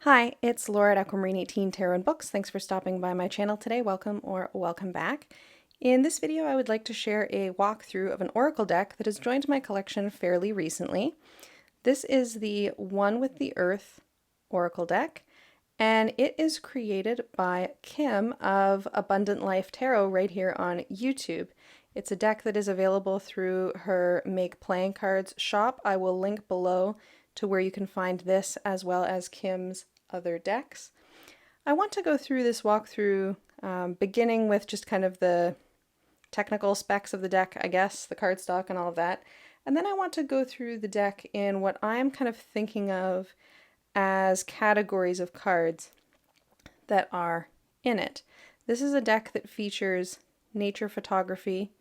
Hi, it's Laura at Aquamarine 18 Tarot and Books. Thanks for stopping by my channel today. Welcome or welcome back. In this video, I would like to share a walkthrough of an oracle deck that has joined my collection fairly recently. This is the One with the Earth oracle deck, and it is created by Kim of Abundant Life Tarot right here on YouTube. It's a deck that is available through her Make Playing Cards shop. I will link below to where you can find this as well as Kim's other decks. I want to go through this walkthrough beginning with just kind of the technical specs of the deck, I guess, the cardstock and all of that. And then I want to go through the deck in what I'm kind of thinking of as categories of cards that are in it. This is a deck that features nature photography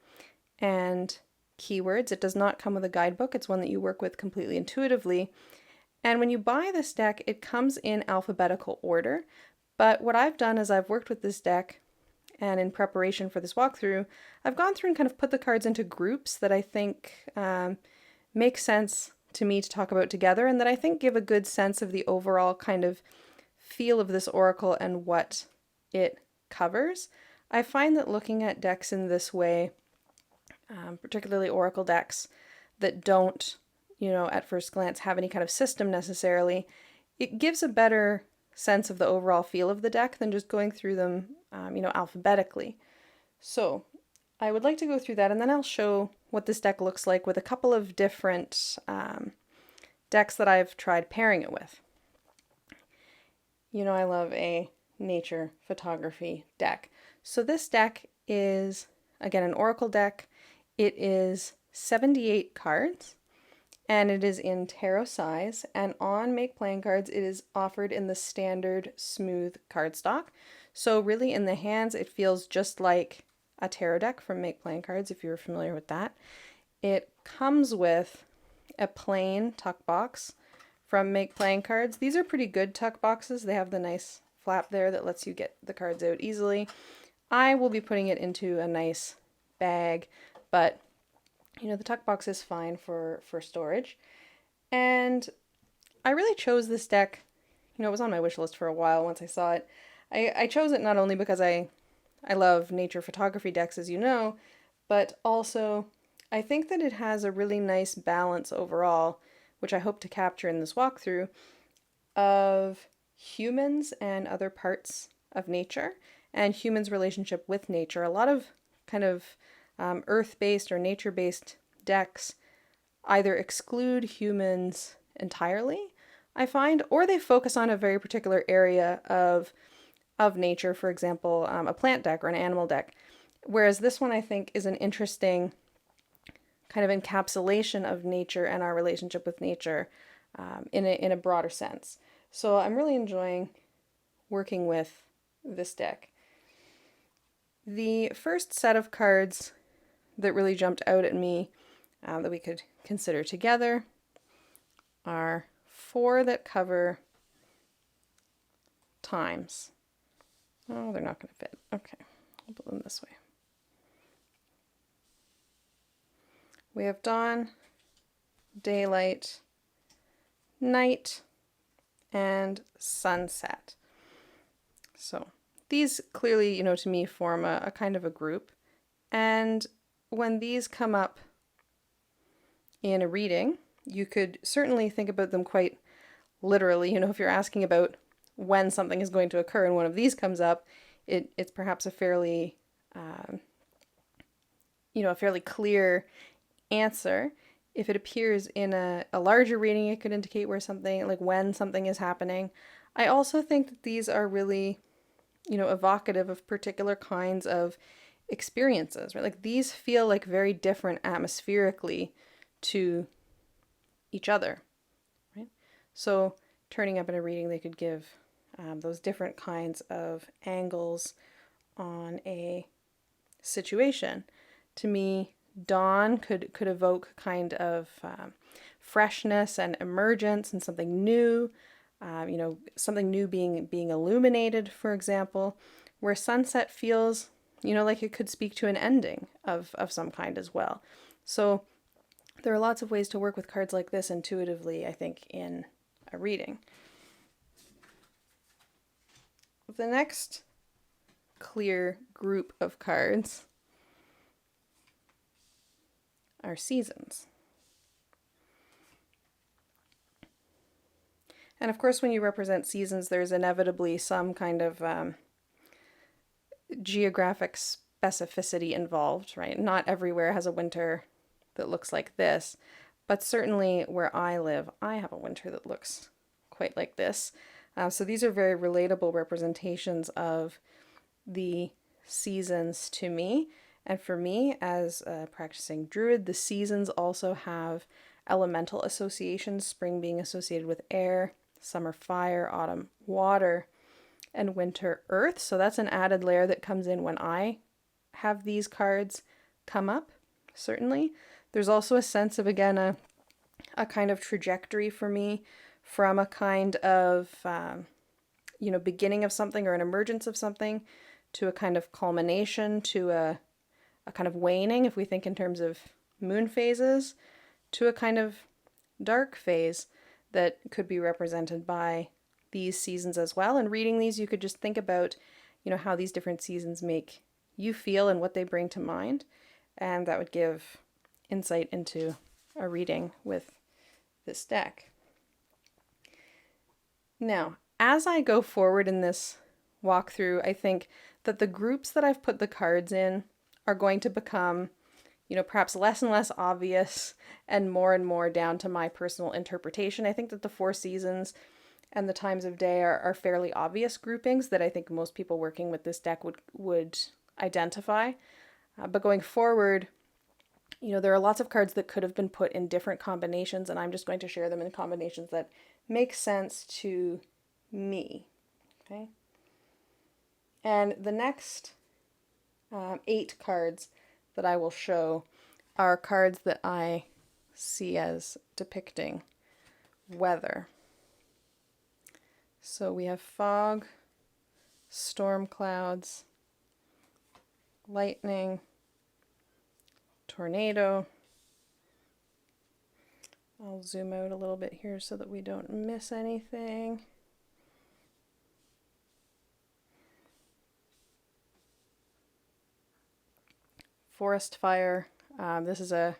and keywords. It does not come with a guidebook. It's one that you work with completely intuitively. And when you buy this deck, it comes in alphabetical order. But what I've done is I've worked with this deck, and in preparation for this walkthrough, I've gone through and kind of put the cards into groups that I think make sense to me to talk about together, and that I think give a good sense of the overall kind of feel of this oracle and what it covers. I find that looking at decks in this way, particularly oracle decks that don't, at first glance have any kind of system necessarily, it gives a better sense of the overall feel of the deck than just going through them, alphabetically. So I would like to go through that, and then I'll show what this deck looks like with a couple of different decks that I've tried pairing it with. I love a nature photography deck. So this deck is, again, an oracle deck. It is 78 cards, and it is in tarot size, and on Make Playing Cards it is offered in the standard smooth cardstock. So really in the hands it feels just like a tarot deck from Make Playing Cards, if you're familiar with that. It comes with a plain tuck box from Make Playing Cards. These are pretty good tuck boxes. They have the nice flap there that lets you get the cards out easily. I will be putting it into a nice bag, but the tuck box is fine for storage. And I really chose this deck, it was on my wish list for a while once I saw it. I chose it not only because I love nature photography decks, as you know, but also I think that it has a really nice balance overall, which I hope to capture in this walkthrough, of humans and other parts of nature, and humans' relationship with nature. A lot of kind of earth-based or nature-based decks either exclude humans entirely, I find, or they focus on a very particular area of nature, for example, a plant deck or an animal deck. Whereas this one, I think, is an interesting kind of encapsulation of nature and our relationship with nature in a broader sense. So I'm really enjoying working with this deck. The first set of cards that really jumped out at me that we could consider together are 4 that cover times. Oh, they're not going to fit. Okay, I'll put them this way. We have dawn, daylight, night, and sunset. So these clearly, to me form a kind of a group. And when these come up in a reading, you could certainly think about them quite literally. If you're asking about when something is going to occur and one of these comes up, it's perhaps a fairly, a fairly clear answer. If it appears in a larger reading, it could indicate where something, like when something is happening. I also think that these are really, evocative of particular kinds of experiences, right? Like these feel like very different atmospherically to each other, right? So turning up in a reading, they could give those different kinds of angles on a situation. To me, dawn could evoke kind of freshness and emergence and something new, something new being illuminated, for example, where sunset feels, like it could speak to an ending of some kind as well. So there are lots of ways to work with cards like this intuitively, I think, in a reading. the next clear group of cards are seasons. And of course, when you represent seasons, there's inevitably some kind of geographic specificity involved, right? Not everywhere has a winter that looks like this, but certainly where I live, I have a winter that looks quite like this. So these are very relatable representations of the seasons to me. And for me, as a practicing druid, the seasons also have elemental associations, spring being associated with air, summer fire, autumn water, and winter earth. So that's an added layer that comes in when I have these cards come up, certainly. There's also a sense of, again, a kind of trajectory for me from a kind of, beginning of something or an emergence of something to a kind of culmination, to a kind of waning, if we think in terms of moon phases, to a kind of dark phase that could be represented by these seasons as well. And reading these, you could just think about, how these different seasons make you feel and what they bring to mind. And that would give insight into a reading with this deck. Now, as I go forward in this walkthrough, I think that the groups that I've put the cards in are going to become, perhaps less and less obvious and more down to my personal interpretation. I think that the 4 seasons and the times of day are fairly obvious groupings that I think most people working with this deck would identify. But going forward, there are lots of cards that could have been put in different combinations, and I'm just going to share them in combinations that make sense to me. Okay. And the next 8 cards that I will show are cards that I see as depicting weather. So we have fog, storm clouds, lightning, tornado. I'll zoom out a little bit here so that we don't miss anything. Forest fire. This is a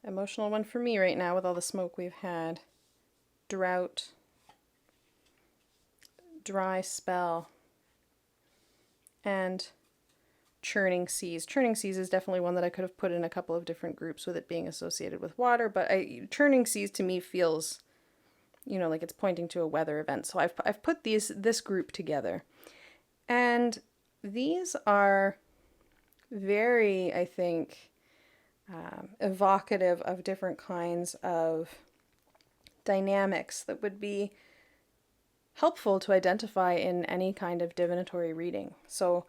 emotional one for me right now with all the smoke we've had. Drought. Dry spell. And churning seas. Churning seas is definitely one that I could have put in a couple of different groups with it being associated with water, but churning seas to me feels, like it's pointing to a weather event. So I've put this group together. And these are very, I think, evocative of different kinds of dynamics that would be helpful to identify in any kind of divinatory reading. So,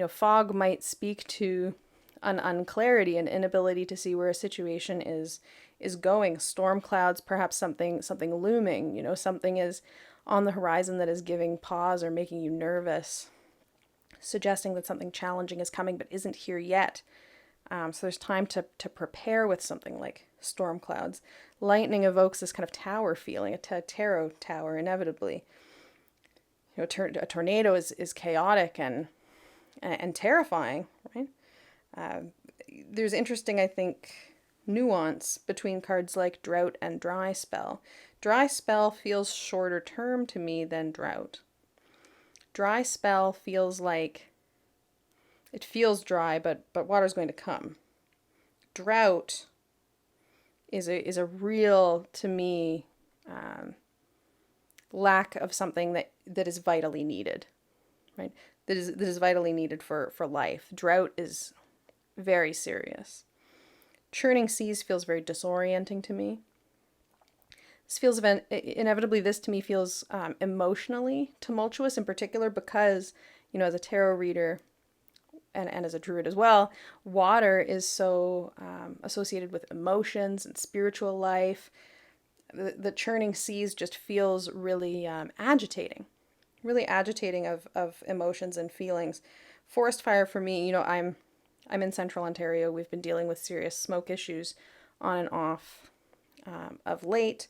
fog might speak to an unclarity, an inability to see where a situation is going. Storm clouds, perhaps something looming, something is on the horizon that is giving pause or making you nervous, suggesting that something challenging is coming but isn't here yet. So there's time to prepare with something like storm clouds. Lightning evokes this kind of tower feeling, a tarot tower, inevitably. A tornado is chaotic and terrifying, right? There's interesting, I think, nuance between cards like drought and dry spell. Dry spell feels shorter term to me than drought. Dry spell feels like it feels dry, but water's going to come. Drought is a real, to me, lack of something that is vitally needed, right? That is vitally needed for life. Drought is very serious. Churning seas feels very disorienting to me. Inevitably, this to me feels emotionally tumultuous, in particular because, as a tarot reader and as a druid as well, water is so associated with emotions and spiritual life. The churning seas just feels really agitating of emotions and feelings. Forest fire for me, I'm in central Ontario. We've been dealing with serious smoke issues on and off of late.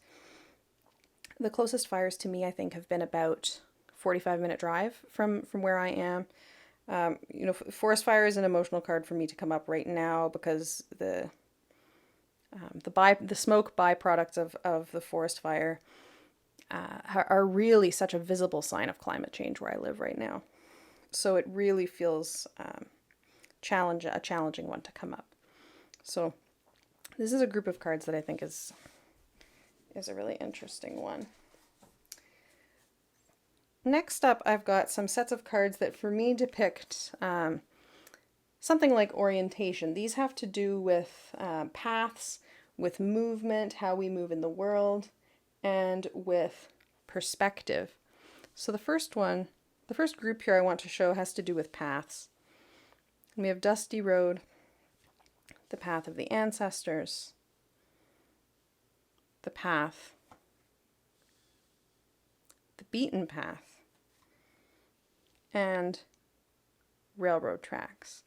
The closest fires to me, I think, have been about 45-minute drive from where I am. You know, forest fire is an emotional card for me to come up right now because the smoke byproducts of the forest fire are really such a visible sign of climate change where I live right now. So it really feels a challenging one to come up. So this is a group of cards that I think is a really interesting one. Next up, I've got some sets of cards that for me depict something like orientation. These have to do with paths, with movement, how we move in the world, and with perspective. So the first group here I want to show has to do with paths. And we have Dusty Road, the path of the ancestors, the path, the beaten path, and railroad tracks.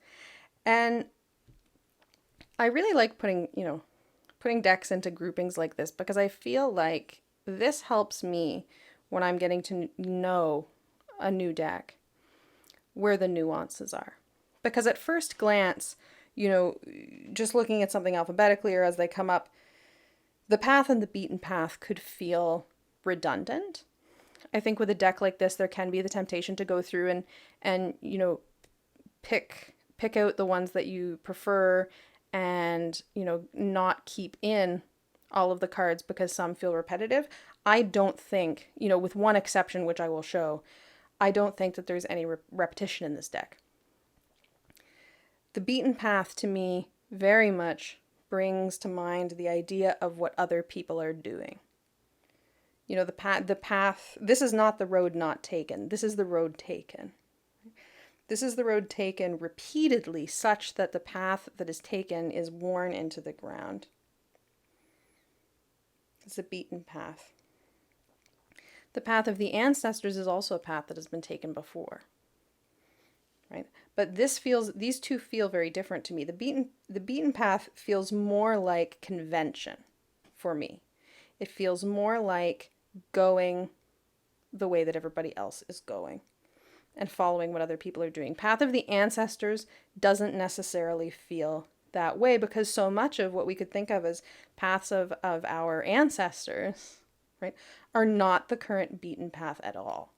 And I really like putting decks into groupings like this because I feel like this helps me when I'm getting to know a new deck where the nuances are. Because at first glance, you know, just looking at something alphabetically or as they come up, the path and the beaten path could feel redundant. I think with a deck like this, there can be the temptation to go through and you know, pick out the ones that you prefer and, you know, not keep in all of the cards because some feel repetitive. I don't think, you know, with one exception, which I will show, I don't think that there's any repetition in this deck. The beaten path to me very much brings to mind the idea of what other people are doing. You know, the path, this is not the road not taken. This is the road taken. This is the road taken repeatedly such that the path that is taken is worn into the ground. It's a beaten path. The path of the ancestors is also a path that has been taken before. Right? But these two feel very different to me. The beaten path feels more like convention for me. It feels more like going the way that everybody else is going and following what other people are doing. Path of the ancestors doesn't necessarily feel that way because so much of what we could think of as paths of our ancestors, right, are not the current beaten path at all.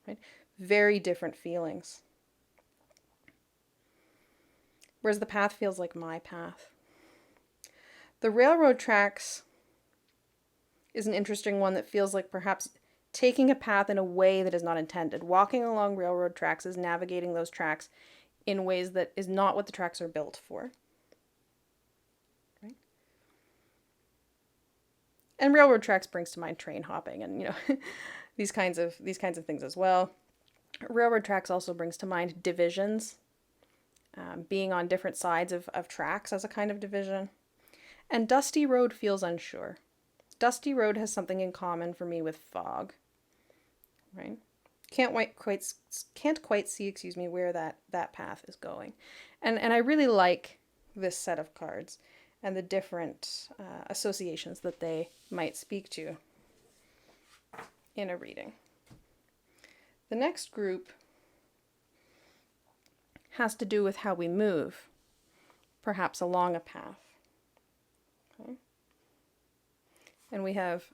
Right? Very different feelings. Whereas the path feels like my path. The railroad tracks is an interesting one that feels like perhaps taking a path in a way that is not intended. Walking along railroad tracks is navigating those tracks in ways that is not what the tracks are built for. Right? And railroad tracks brings to mind train hopping and, you know, these kinds of things as well. Railroad tracks also brings to mind divisions, being on different sides of tracks as a kind of division. And Dusty Road feels unsure. Dusty Road has something in common for me with fog, right? Can't quite see, where that path is going. And I really like this set of cards and the different associations that they might speak to in a reading. The next group has to do with how we move, perhaps along a path. Okay. And we have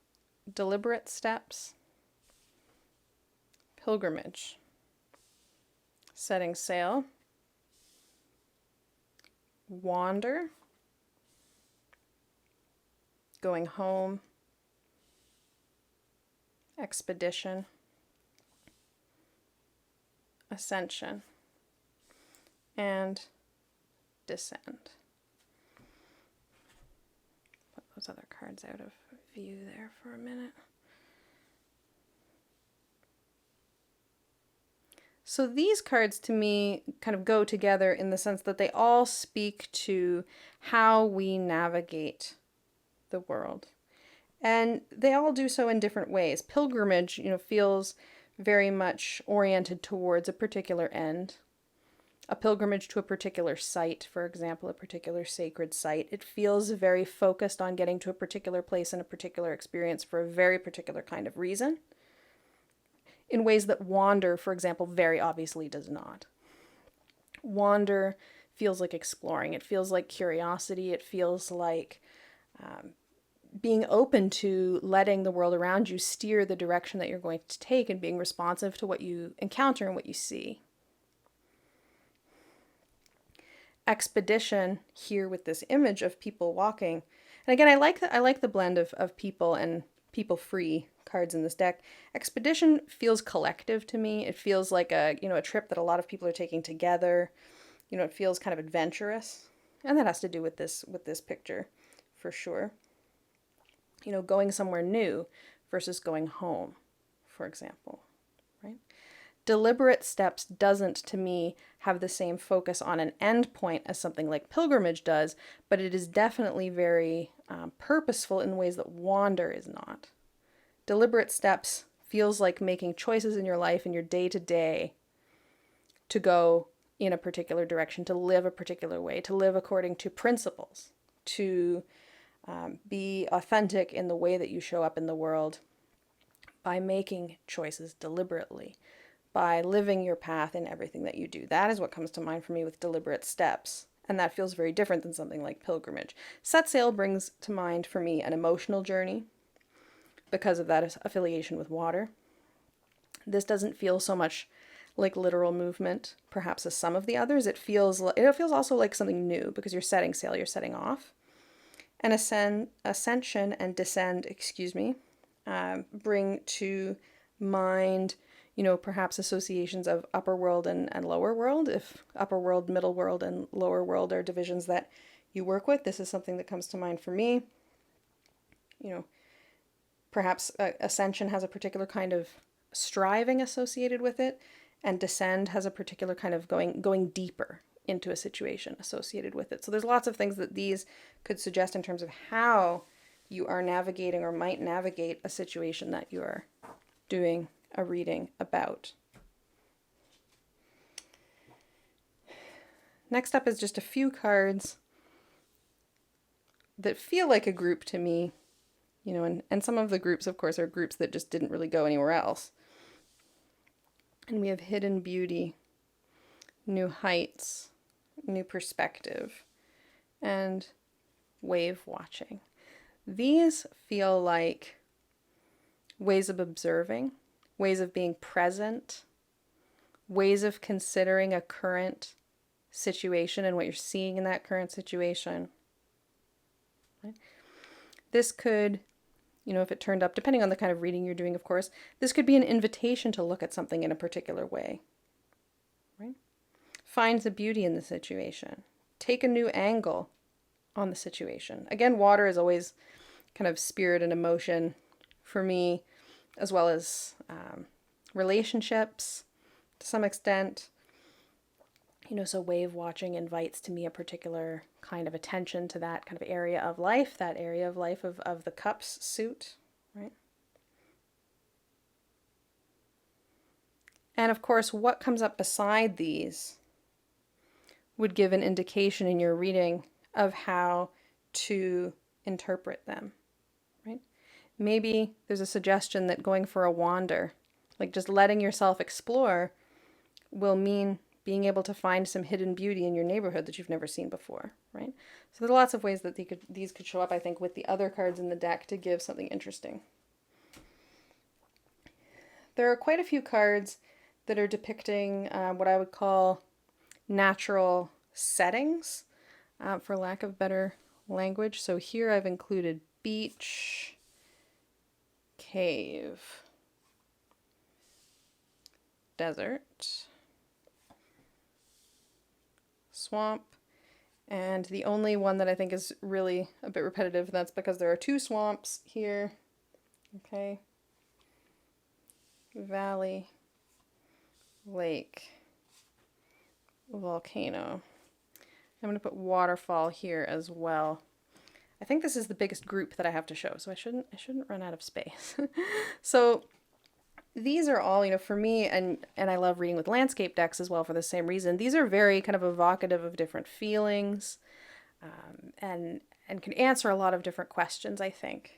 deliberate steps, pilgrimage, setting sail, wander, going home, expedition, ascension, and descend. Put those other cards out of view there for a minute. So these cards to me kind of go together in the sense that they all speak to how we navigate the world. And they all do so in different ways. Pilgrimage, feels very much oriented towards a particular end. A pilgrimage to a particular site, for example, a particular sacred site. It feels very focused on getting to a particular place and a particular experience for a very particular kind of reason. in ways that wander, for example, very obviously does not. Wander feels like exploring. It feels like curiosity. It feels like being open to letting the world around you steer the direction that you're going to take and being responsive to what you encounter and what you see. Expedition here with this image of people walking. And again, I like the blend of people and people free cards in this deck. Expedition feels collective to me. It feels like a trip that a lot of people are taking together. It feels kind of adventurous. And that has to do with this picture for sure. Going somewhere new versus going home, for example, right? Deliberate steps doesn't, to me, have the same focus on an end point as something like pilgrimage does, but it is definitely very purposeful in ways that wander is not. Deliberate steps feels like making choices in your life, in your day-to-day, to go in a particular direction, to live a particular way, to live according to principles, to be authentic in the way that you show up in the world by making choices deliberately, by living your path in everything that you do. That is what comes to mind for me with deliberate steps. And that feels very different than something like pilgrimage. Set sail brings to mind for me an emotional journey because of that affiliation with water. This doesn't feel so much like literal movement, perhaps as some of the others. It feels also like something new because you're setting sail, you're setting off. And ascension and descend, bring to mind, perhaps associations of upper world and lower world. If upper world, middle world, and lower world are divisions that you work with, this is something that comes to mind for me. Perhaps ascension has a particular kind of striving associated with it, and descend has a particular kind of going deeper into a situation associated with it. So there's lots of things that these could suggest in terms of how you are navigating or might navigate a situation that you are doing a reading about. Next up is just a few cards that feel like a group to me, and some of the groups, of course, are groups that just didn't really go anywhere else. And we have hidden beauty, new heights, new perspective, and wave watching. These feel like ways of observing, ways of being present, ways of considering a current situation and what you're seeing in that current situation. Right? This could, if it turned up, depending on the kind of reading you're doing, of course, this could be an invitation to look at something in a particular way. Right? Find the beauty in the situation. Take a new angle on the situation. Again, water is always kind of spirit and emotion for me, as well as relationships to some extent. So wave watching invites to me a particular kind of attention to that kind of area of life, of the cups suit, right? And of course, what comes up beside these would give an indication in your reading of how to interpret them, right? Maybe there's a suggestion that going for a wander, like just letting yourself explore, will mean being able to find some hidden beauty in your neighborhood that you've never seen before, right? So there's lots of ways that these could show up, I think, with the other cards in the deck to give something interesting. There are quite a few cards that are depicting what I would call natural settings, for lack of better language. So here I've included beach, cave, desert, swamp, and the only one that I think is really a bit repetitive, and that's because there are two swamps here. Okay. Valley, lake, volcano. I'm going to put waterfall here as well. I think this is the biggest group that I have to show, so I shouldn't run out of space. So these are all, for me, and I love reading with landscape decks as well for the same reason. These are very kind of evocative of different feelings, and can answer a lot of different questions, I think.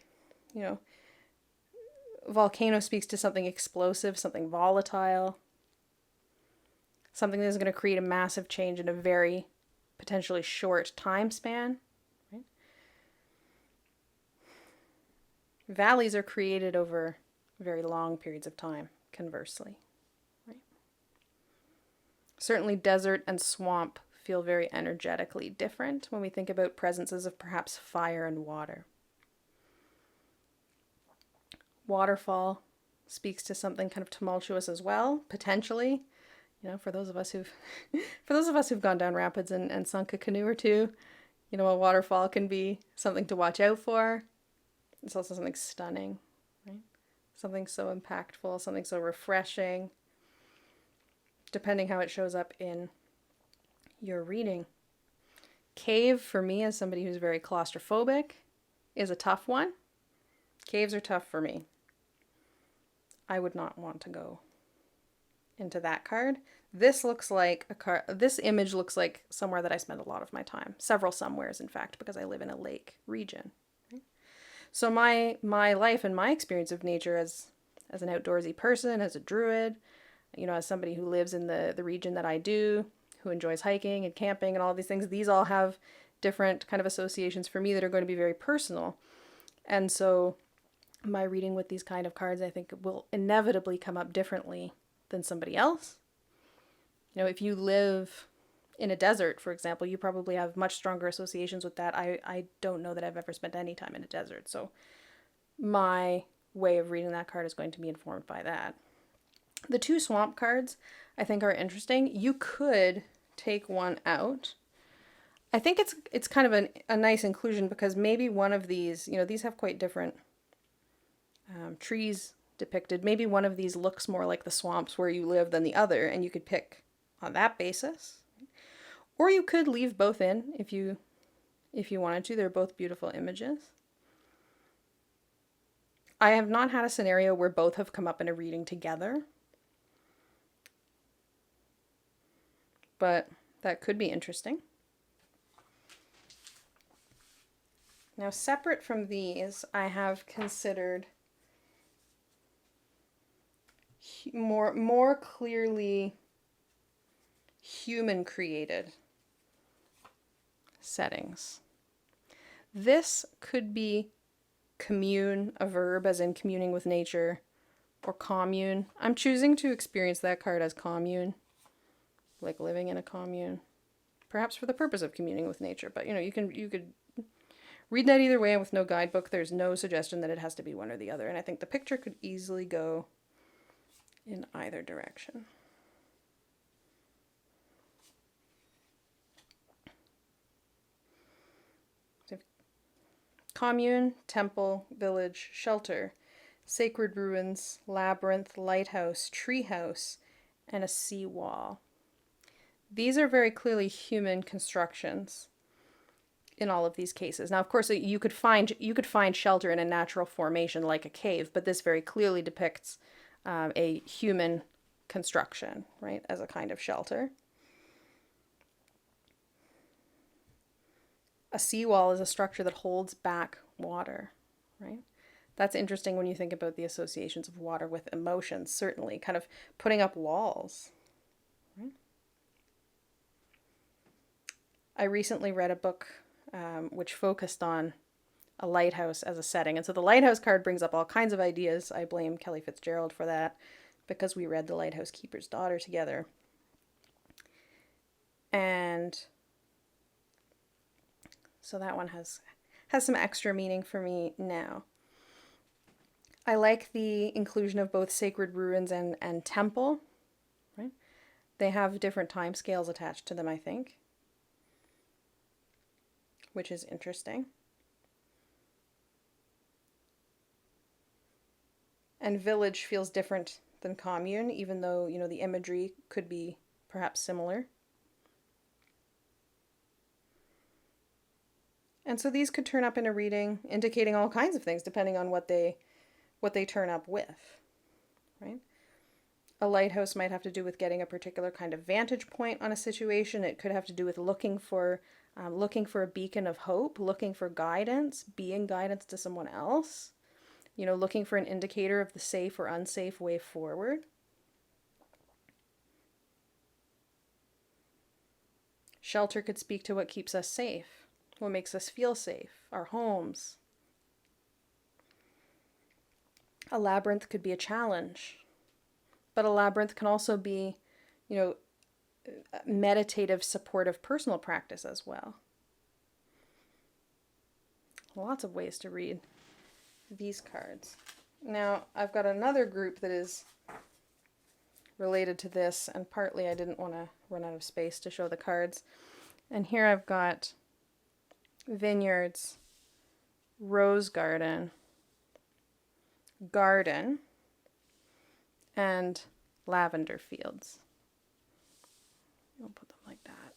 Volcano speaks to something explosive, something volatile, something that's going to create a massive change in a very potentially short time span. Right? Valleys are created over very long periods of time, conversely. Right? Certainly desert and swamp feel very energetically different when we think about presences of perhaps fire and water. Waterfall speaks to something kind of tumultuous as well, potentially. You know, for those of us who've gone down rapids and sunk a canoe or two, you know, a waterfall can be something to watch out for. It's also something stunning, right? Something so impactful, something so refreshing, depending how it shows up in your reading. Cave, for me, as somebody who's very claustrophobic, is a tough one. Caves are tough for me. I would not want to go into that card. This looks like a card. This image looks like somewhere that I spend a lot of my time. Several somewheres, in fact, because I live in a lake region. Right? So my life and my experience of nature as an outdoorsy person, as a druid, you know, as somebody who lives in the region that I do, who enjoys hiking and camping and all these things, these all have different kind of associations for me that are going to be very personal. And so my reading with these kind of cards, I think, will inevitably come up differently than somebody else. You know, if you live in a desert, for example, you probably have much stronger associations with that. I don't know that I've ever spent any time in a desert, so my way of reading that card is going to be informed by that. The two swamp cards, I think, are interesting. You could take one out. I think it's kind of a nice inclusion because maybe one of these, you know, these have quite different trees depicted. Maybe one of these looks more like the swamps where you live than the other, and you could pick on that basis. Or you could leave both in if you wanted to. They're both beautiful images. I have not had a scenario where both have come up in a reading together, but that could be interesting. Now, separate from these, I have considered more clearly human created settings. This could be commune, a verb as in communing with nature, or commune. I'm choosing to experience that card as commune, like living in a commune, perhaps for the purpose of communing with nature. But you know, you could read that either way, and with no guidebook, there's no suggestion that it has to be one or the other. And I think the picture could easily go in either direction. Commune, temple, village, shelter, sacred ruins, labyrinth, lighthouse, treehouse, and a seawall. These are very clearly human constructions in all of these cases. Now, of course, you could find shelter in a natural formation like a cave, but this very clearly depicts a human construction, right, as a kind of shelter. A seawall is a structure that holds back water, right? That's interesting when you think about the associations of water with emotions, certainly, kind of putting up walls. Right? I recently read a book which focused on a lighthouse as a setting. And so the lighthouse card brings up all kinds of ideas. I blame Kelly Fitzgerald for that because we read The Lighthouse Keeper's Daughter together. And so that one has some extra meaning for me now. I like the inclusion of both sacred ruins and temple. Right? They have different time scales attached to them, I think, which is interesting. And village feels different than commune, even though, you know, the imagery could be perhaps similar. And so these could turn up in a reading, indicating all kinds of things, depending on what they turn up with, right? A lighthouse might have to do with getting a particular kind of vantage point on a situation. It could have to do with looking for a beacon of hope, looking for guidance, being guidance to someone else. looking for an indicator of the safe or unsafe way forward. Shelter could speak to what keeps us safe, what makes us feel safe, our homes. A labyrinth could be a challenge, but a labyrinth can also be, meditative, supportive, personal practice as well. Lots of ways to read these cards. Now, I've got another group that is related to this, and partly I didn't want to run out of space to show the cards. And here I've got vineyards, rose garden, garden, and lavender fields. I'll put them like that.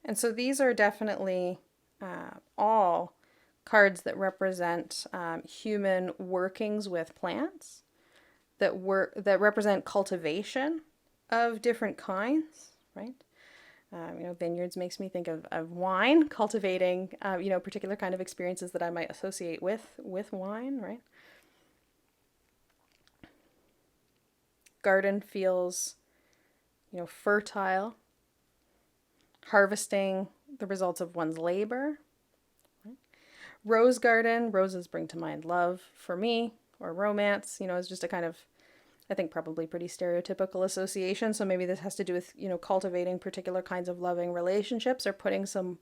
And so these are definitely all cards that represent human workings with plants, that represent cultivation of different kinds, right? Vineyards makes me think of wine, cultivating, particular kind of experiences that I might associate with wine, right? Garden feels, fertile, harvesting the results of one's labor. Right? Rose garden, roses bring to mind love for me, or romance, is just a kind of, I think, probably pretty stereotypical association. So maybe this has to do with, cultivating particular kinds of loving relationships, or putting some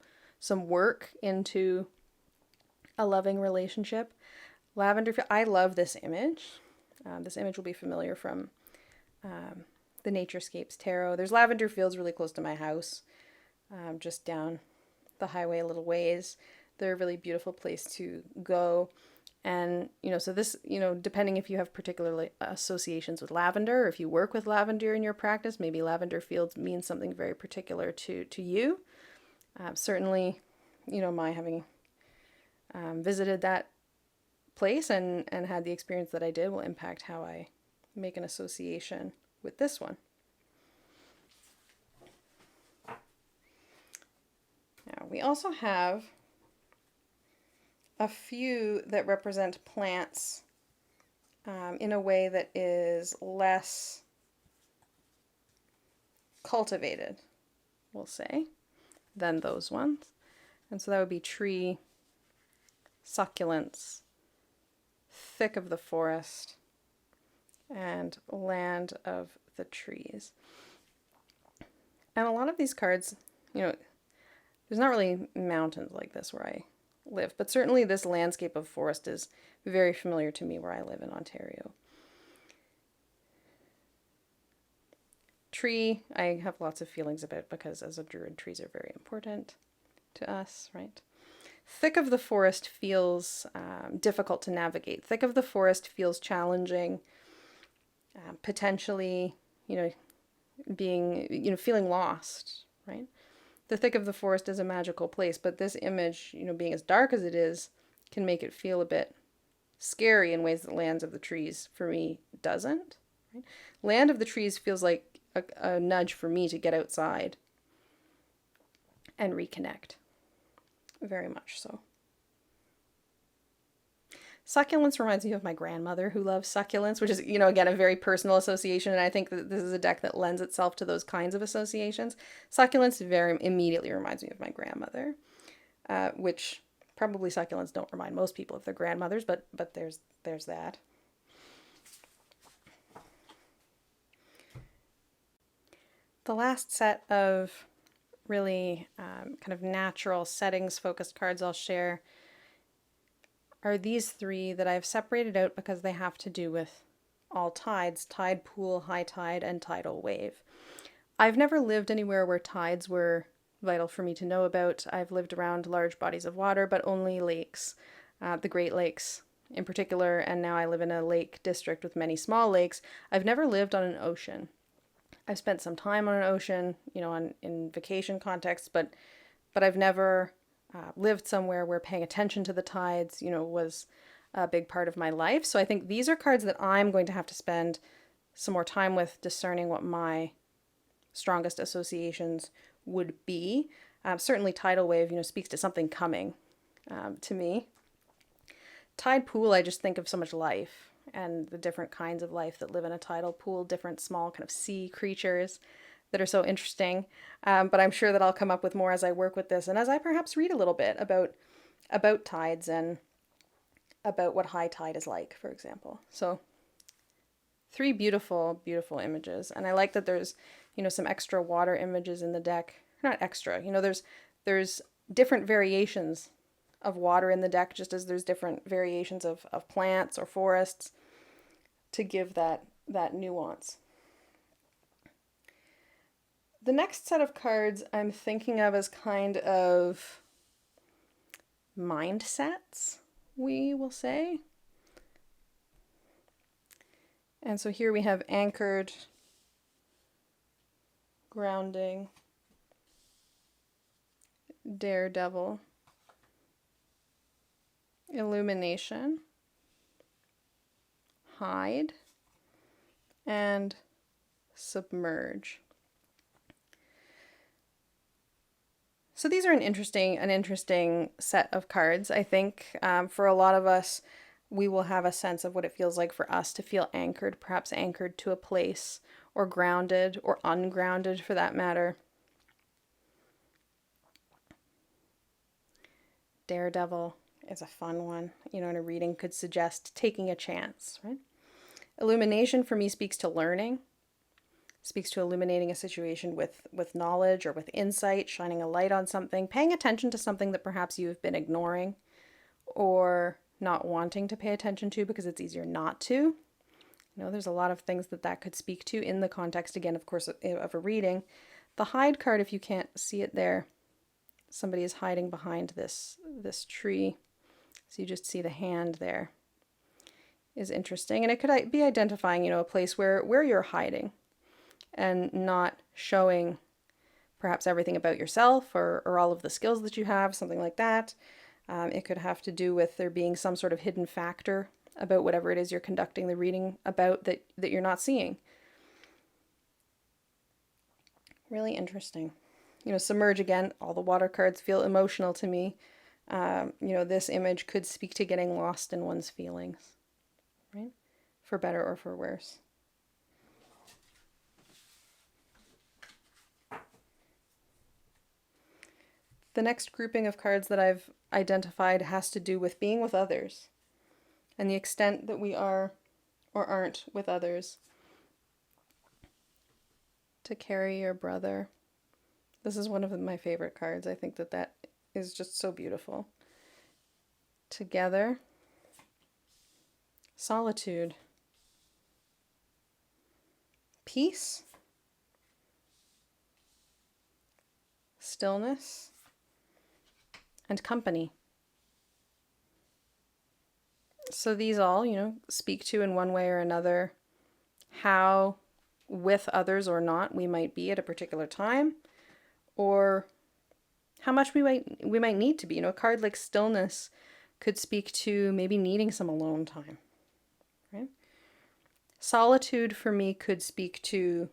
work into a loving relationship. Lavender, I love this image. This image will be familiar from the Naturescapes Tarot. There's lavender fields really close to my house, just down the highway a little ways. They're a really beautiful place to go. And, so this, depending if you have particular associations with lavender, or if you work with lavender in your practice, maybe lavender fields mean something very particular to you. Certainly, my having visited that place and had the experience that I did will impact how I make an association with this one. Now, we also have a few that represent plants in a way that is less cultivated, we'll say, than those ones. And so that would be tree, succulents, thick of the forest, and land of the trees. And a lot of these cards, there's not really mountains like this where I live, but certainly this landscape of forest is very familiar to me where I live in Ontario. Tree, I have lots of feelings about, because as a druid, trees are very important to us, right? Thick of the forest feels difficult to navigate. Thick of the forest feels challenging, potentially, being, feeling lost, right? The thick of the forest is a magical place, but this image, being as dark as it is, can make it feel a bit scary in ways that Lands of the Trees, for me, doesn't. Right? Land of the Trees feels like a nudge for me to get outside and reconnect. Very much so. Succulents reminds me of my grandmother, who loves succulents, which is, again, a very personal association. And I think that this is a deck that lends itself to those kinds of associations. Succulents very immediately reminds me of my grandmother, which probably succulents don't remind most people of their grandmothers, but there's that. The last set of really kind of natural settings focused cards I'll share are these three that I've separated out because they have to do with all tides: tide pool, high tide, and tidal wave. I've never lived anywhere where tides were vital for me to know about. I've lived around large bodies of water, but only lakes, the Great Lakes in particular, and now I live in a lake district with many small lakes. I've never lived on an ocean. I've spent some time on an ocean, in vacation contexts, but I've never lived somewhere where paying attention to the tides, was a big part of my life. So I think these are cards that I'm going to have to spend some more time with, discerning what my strongest associations would be. Certainly tidal wave, speaks to something coming, to me. Tide pool, I just think of so much life and the different kinds of life that live in a tidal pool, different small kind of sea creatures that are so interesting. But I'm sure that I'll come up with more as I work with this and as I perhaps read a little bit about tides and about what high tide is like, for example. So 3 beautiful, beautiful images. And I like that there's, some extra water images in the deck. Not extra, there's different variations of water in the deck, just as there's different variations of plants or forests to give that nuance. The next set of cards I'm thinking of as kind of mindsets, we will say. And so here we have anchored, grounding, daredevil, illumination, hide, and submerge. So these are an interesting set of cards. I think for a lot of us, we will have a sense of what it feels like for us to feel anchored, perhaps anchored to a place, or grounded, or ungrounded for that matter. Daredevil is a fun one. In a reading could suggest taking a chance, right? Illumination for me speaks to learning, speaks to illuminating a situation with knowledge or with insight, shining a light on something, paying attention to something that perhaps you have been ignoring or not wanting to pay attention to because it's easier not to. There's a lot of things that could speak to in the context, again, of course, of a reading. The hide card, if you can't see it there, somebody is hiding behind this tree. So you just see the hand there. Is interesting. And it could be identifying, a place where you're hiding and not showing perhaps everything about yourself or all of the skills that you have, something like that. It could have to do with there being some sort of hidden factor about whatever it is you're conducting the reading about that you're not seeing. Really interesting. Submerge again, all the water cards feel emotional to me. This image could speak to getting lost in one's feelings, right? For better or for worse. The next grouping of cards that I've identified has to do with being with others and the extent that we are or aren't with others. To carry your brother. This is one of my favorite cards. I think that is just so beautiful. Together. Solitude. Peace. Stillness. And company. So these all, speak to in one way or another how with others or not we might be at a particular time, or how much we might need to be. A card like stillness could speak to maybe needing some alone time, right? Solitude for me could speak to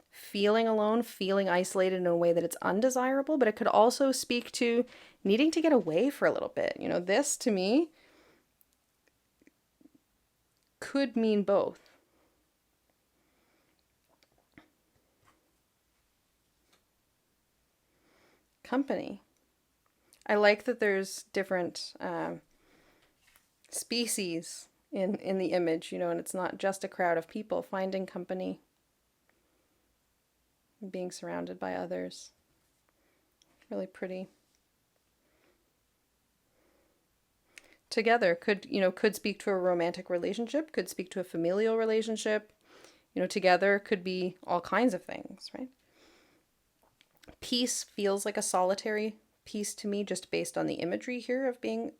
feeling alone, feeling isolated in a way that it's undesirable, but it could also speak to needing to get away for a little bit. This to me could mean both. Company. I like that there's different species in the image, and it's not just a crowd of people. Finding company, being surrounded by others. Really pretty. Together could speak to a romantic relationship, could speak to a familial relationship. Together could be all kinds of things, right? Peace feels like a solitary piece to me, just based on the imagery here of being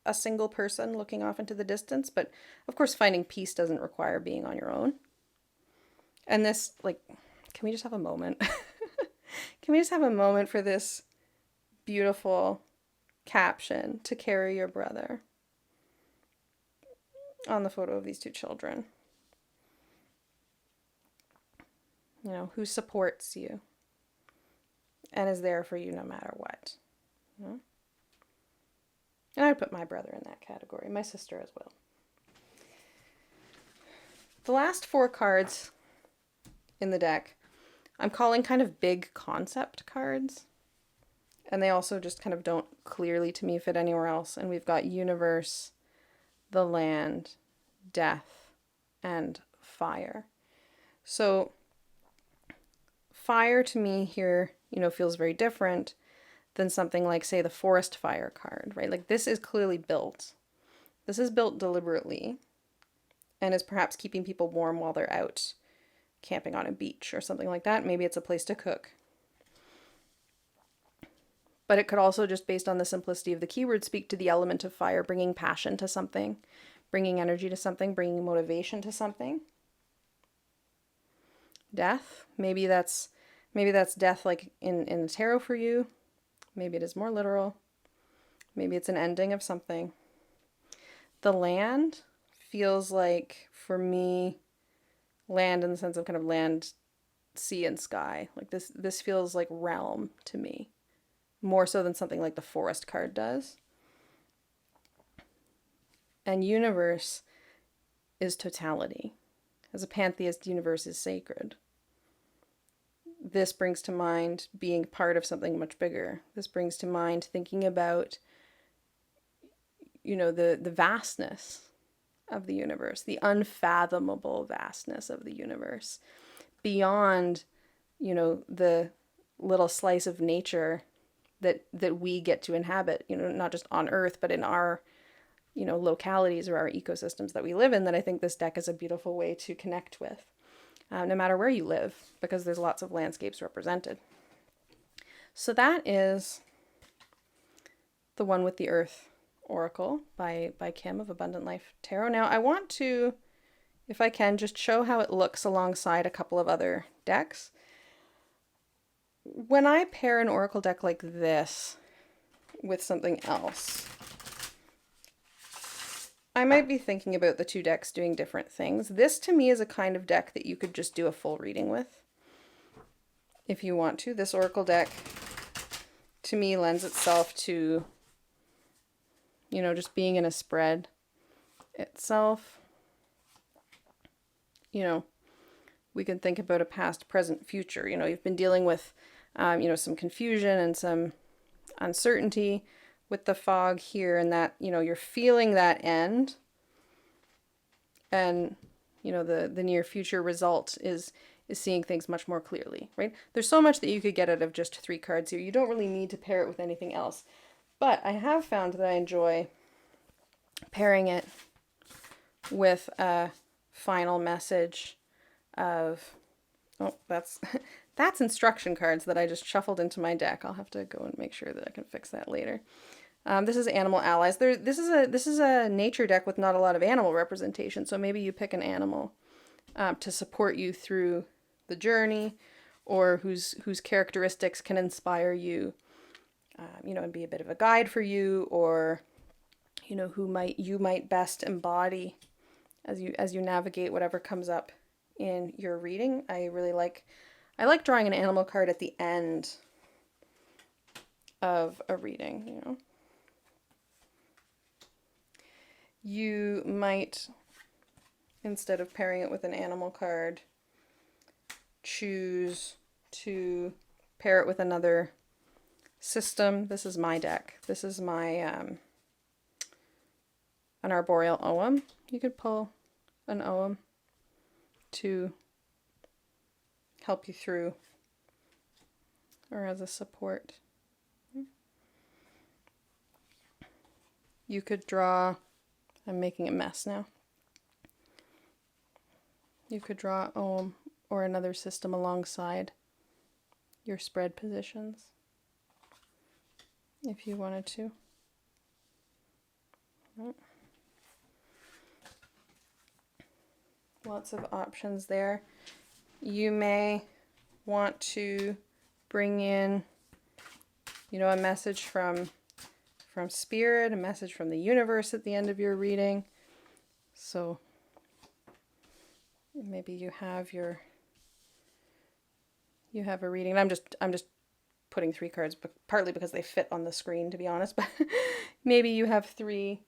a single person looking off into the distance. But of course, finding peace doesn't require being on your own. And this, can we just have a moment? Can we just have a moment for this beautiful caption, to carry your brother, on the photo of these 2 children? Who supports you and is there for you no matter what. And I would put my brother in that category, my sister as well. The last 4 cards in the deck, I'm calling kind of big concept cards. And they also just kind of don't clearly to me fit anywhere else. And we've got universe, the land, death, and fire. So fire to me here, feels very different than something like, say, the forest fire card, right? Like this is clearly built. This is built deliberately and is perhaps keeping people warm while they're out camping on a beach or something like that. Maybe it's a place to cook. But it could also, just based on the simplicity of the keyword, speak to the element of fire, bringing passion to something, bringing energy to something, bringing motivation to something. Death, maybe that's death like in the tarot for you. Maybe it is more literal. Maybe it's an ending of something. The land feels like, for me, land in the sense of kind of land, sea, and sky. Like this feels like realm to me, more so than something like the forest card does. And universe is totality. As a pantheist, universe is sacred. This brings to mind being part of something much bigger. This brings to mind thinking about, the vastness of the universe, the unfathomable vastness of the universe, beyond, the little slice of nature that we get to inhabit, not just on Earth, but in our, localities or our ecosystems that we live in, that I think this deck is a beautiful way to connect with, no matter where you live, because there's lots of landscapes represented. So that is the One with the Earth Oracle by Kim of Abundant Life Tarot. Now I want to, if I can, just show how it looks alongside a couple of other decks. When I pair an oracle deck like this with something else, I might be thinking about the 2 decks doing different things. This to me is a kind of deck that you could just do a full reading with if you want to. This oracle deck to me lends itself to, just being in a spread itself. We can think about a past, present, future. You've been dealing with, some confusion and some uncertainty with the fog here, and that, you're feeling that end. And, the near future result is seeing things much more clearly, right? There's so much that you could get out of just 3 cards here. You don't really need to pair it with anything else. But I have found that I enjoy pairing it with a final message of, that's instruction cards that I just shuffled into my deck. I'll have to go and make sure that I can fix that later. This is Animal Allies. This is a nature deck with not a lot of animal representation, so maybe you pick an animal to support you through the journey, or whose characteristics can inspire you, and be a bit of a guide for you, or who you might best embody as you navigate whatever comes up in your reading. I like drawing an animal card at the end of a reading, You might, instead of pairing it with an animal card, choose to pair it with another system. This is my deck. This is my an arboreal ogham. You could pull an ogham to help you through, or as a support. You could draw, I'm making a mess now. You could draw ogham or another system alongside your spread positions if you wanted to. Lots of options there. You may want to bring in, a message from spirit, a message from the universe at the end of your reading. So maybe you have a reading. I'm just putting 3 cards, but partly because they fit on the screen, to be honest, but maybe you have 3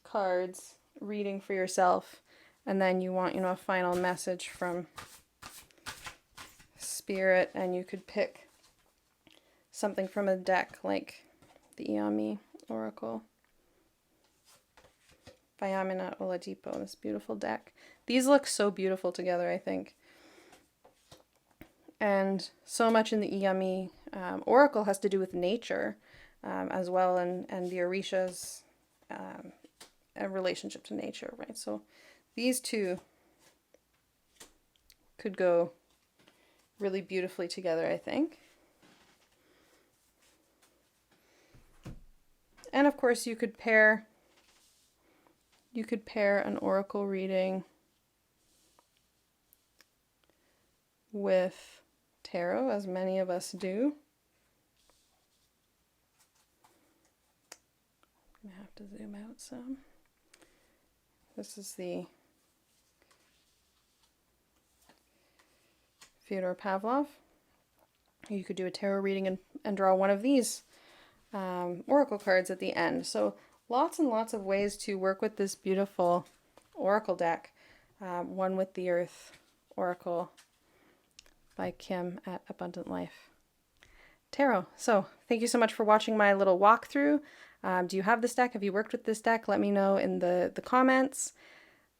cards reading for yourself, and then you want, a final message from Spirit, and you could pick something from a deck like the Iami Oracle by Aminat Oladipo, this beautiful deck. These look so beautiful together, I think. And so much in the Iami Oracle has to do with nature as well, and the Orisha's a relationship to nature, right? So these two could go really beautifully together, I think. And of course you could pair an oracle reading with tarot, as many of us do. I'm gonna have to zoom out some. This is the Fyodor Pavlov. You could do a tarot reading and draw one of these oracle cards at the end. So lots and lots of ways to work with this beautiful oracle deck. One with the Earth Oracle by Kim at Abundant Life Tarot. So thank you so much for watching my little walkthrough. Do you have this deck? Have you worked with this deck? Let me know in the comments.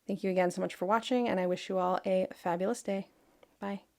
Thank you again so much for watching, and I wish you all a fabulous day. Bye.